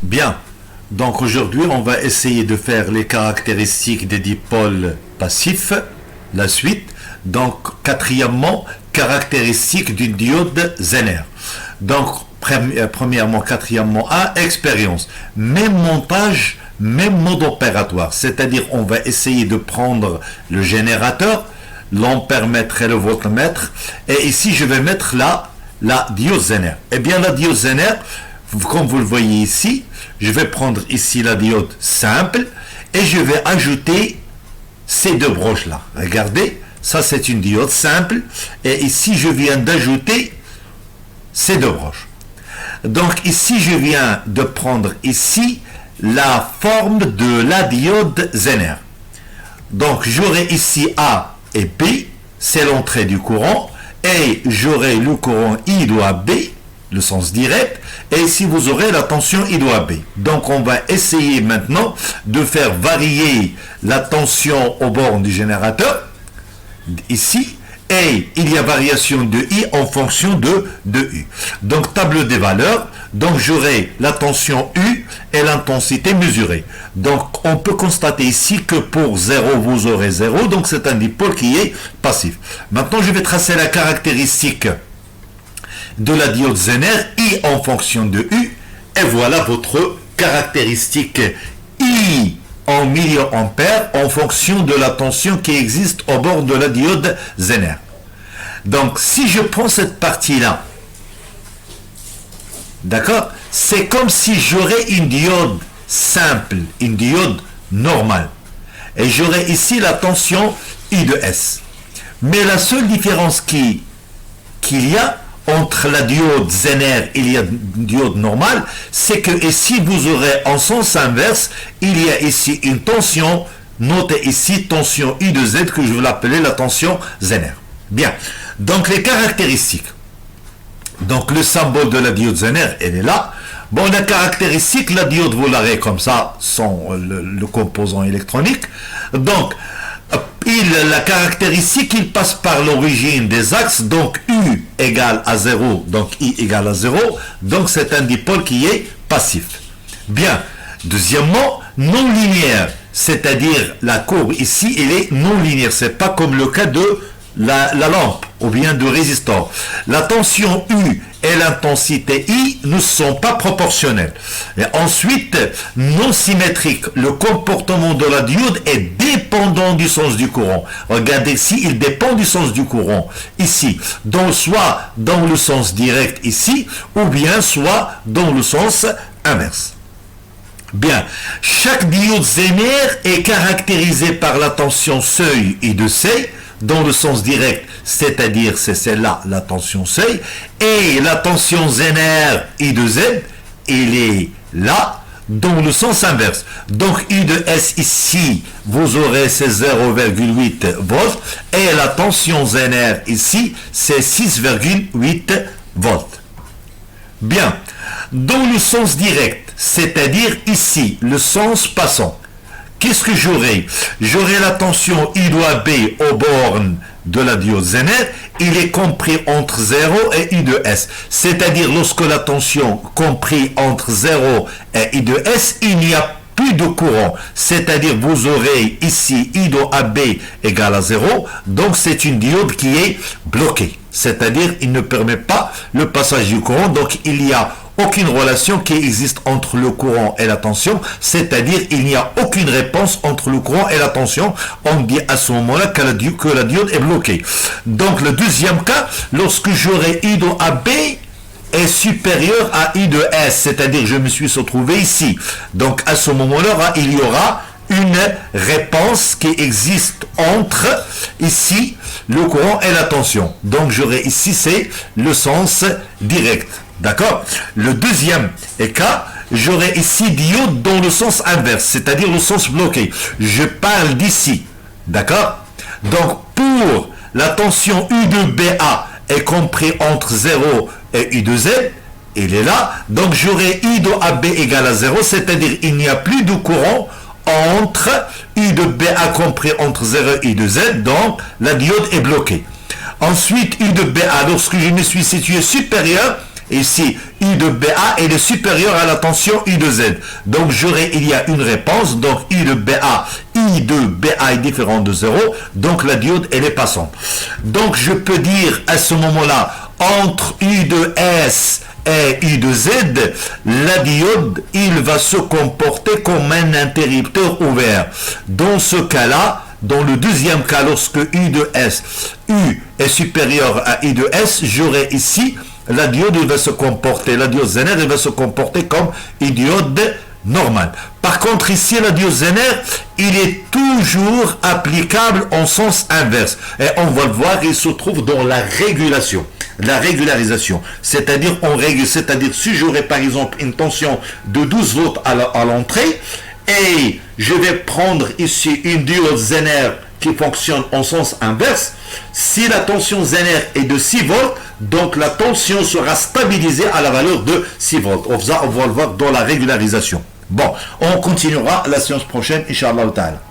Bien. Donc aujourd'hui, on va essayer de faire les caractéristiques des dipôles passifs. La suite. Donc, quatrièmement, caractéristiques d'une diode Zener. Donc, premièrement, quatrièmement, expérience. Même montage, même mode opératoire. C'est-à-dire, on va essayer de prendre le générateur, l'ampèremètre et le voltmètre. Et ici, je vais mettre la diode Zener. Eh bien, la diode Zener, comme vous le voyez ici, je vais prendre ici la diode simple et je vais ajouter ces deux broches-là. Regardez, ça c'est une diode simple et ici je viens d'ajouter ces deux broches. Donc ici je viens de prendre ici la forme de la diode Zener. Donc j'aurai ici A et B, c'est l'entrée du courant, et j'aurai le courant I doit B, le sens direct, et ici vous aurez la tension I doit B. Donc on va essayer maintenant de faire varier la tension aux bornes du générateur, ici, et il y a variation de I en fonction de U. Donc table des valeurs, donc j'aurai la tension U et l'intensité mesurée. Donc on peut constater ici que pour 0 vous aurez 0, donc c'est un dipôle qui est passif. Maintenant je vais tracer la caractéristique de la diode Zener, I en fonction de U, et voilà votre caractéristique I en milliampères en fonction de la tension qui existe au bord de la diode Zener. Donc si je prends cette partie-là, d'accord, c'est comme si j'aurais une diode simple, une diode normale, et j'aurais ici la tension I de S. Mais la seule différence qu'il y a entre la diode Zener et la diode normale, c'est que ici vous aurez en sens inverse, il y a ici une tension, notez ici tension I de Z que je vais l'appeler la tension Zener. Bien, donc les caractéristiques. Donc le symbole de la diode Zener, elle est là. Bon, la caractéristique, la diode vous l'aurez comme ça, sans le composant électronique. Donc, la caractéristique, il passe par l'origine des axes, donc U égale à 0, donc I égale à 0, donc c'est un dipôle qui est passif. Bien. Deuxièmement, non linéaire, c'est-à-dire la courbe ici, elle est non linéaire, c'est pas comme le cas de la lampe ou bien de résistor. La tension U et l'intensité I ne sont pas proportionnelles. Et ensuite, non symétrique. Le comportement de la diode est dépendant du sens du courant. Regardez ici, il dépend du sens du courant. Ici, donc soit dans le sens direct ici, ou bien soit dans le sens inverse. Bien, chaque diode Zener est caractérisée par la tension seuil I de C, dans le sens direct, c'est-à-dire c'est celle-là, la tension seuil, et la tension Zener I de Z, elle est là, dans le sens inverse. Donc I de S ici, vous aurez c'est 0,8 volts, et la tension Zener ici, c'est 6,8 volts. Bien, dans le sens direct, c'est-à-dire ici, le sens passant, qu'est-ce que j'aurai? J'aurai la tension I doit B aux bornes de la diode Zener, il est compris entre 0 et I de S. C'est-à-dire lorsque la tension compris entre 0 et I de S, il n'y a plus de courant. C'est-à-dire vous aurez ici I de AB égale à 0, donc c'est une diode qui est bloquée. C'est-à-dire il ne permet pas le passage du courant, donc il y a aucune relation qui existe entre le courant et la tension, c'est-à-dire il n'y a aucune réponse entre le courant et la tension. On dit à ce moment-là que la diode est bloquée. Donc le deuxième cas, lorsque j'aurai I de AB est supérieur à I de S, c'est-à-dire je me suis retrouvé ici. Donc à ce moment-là, il y aura une réponse qui existe entre ici le courant et la tension. Donc j'aurai ici c'est le sens direct. D'accord? Le deuxième cas, j'aurai ici diode dans le sens inverse, c'est-à-dire le sens bloqué. Je parle d'ici. D'accord? Donc pour la tension U de BA est compris entre 0 et U de Z, il est là. Donc j'aurai I de AB égale à 0, c'est-à-dire il n'y a plus de courant entre U de BA compris entre 0 et I de Z, donc la diode est bloquée. Ensuite, U de BA, lorsque je me suis situé supérieur, ici I de BA elle est supérieure à la tension I de Z. Donc il y a une réponse, donc I de BA est différent de 0, donc la diode elle est passante. Donc je peux dire à ce moment-là, entre I de S et I de Z, la diode il va se comporter comme un interrupteur ouvert. Dans ce cas-là, dans le deuxième cas, lorsque I de S, U est supérieur à I de S, j'aurai ici, la diode va se comporter, la diode Zener elle va se comporter comme une diode normale. Par contre, ici, la diode Zener, il est toujours applicable en sens inverse. Et on va le voir, il se trouve dans la régulation. La régularisation, c'est-à-dire si j'aurais par exemple une tension de 12 volts à l'entrée, et je vais prendre ici une diode Zener qui fonctionne en sens inverse, si la tension Zener est de 6 volts, donc la tension sera stabilisée à la valeur de 6 volts. On va le voir dans la régularisation. Bon, on continuera la séance prochaine, Inch'Allah Ta'ala.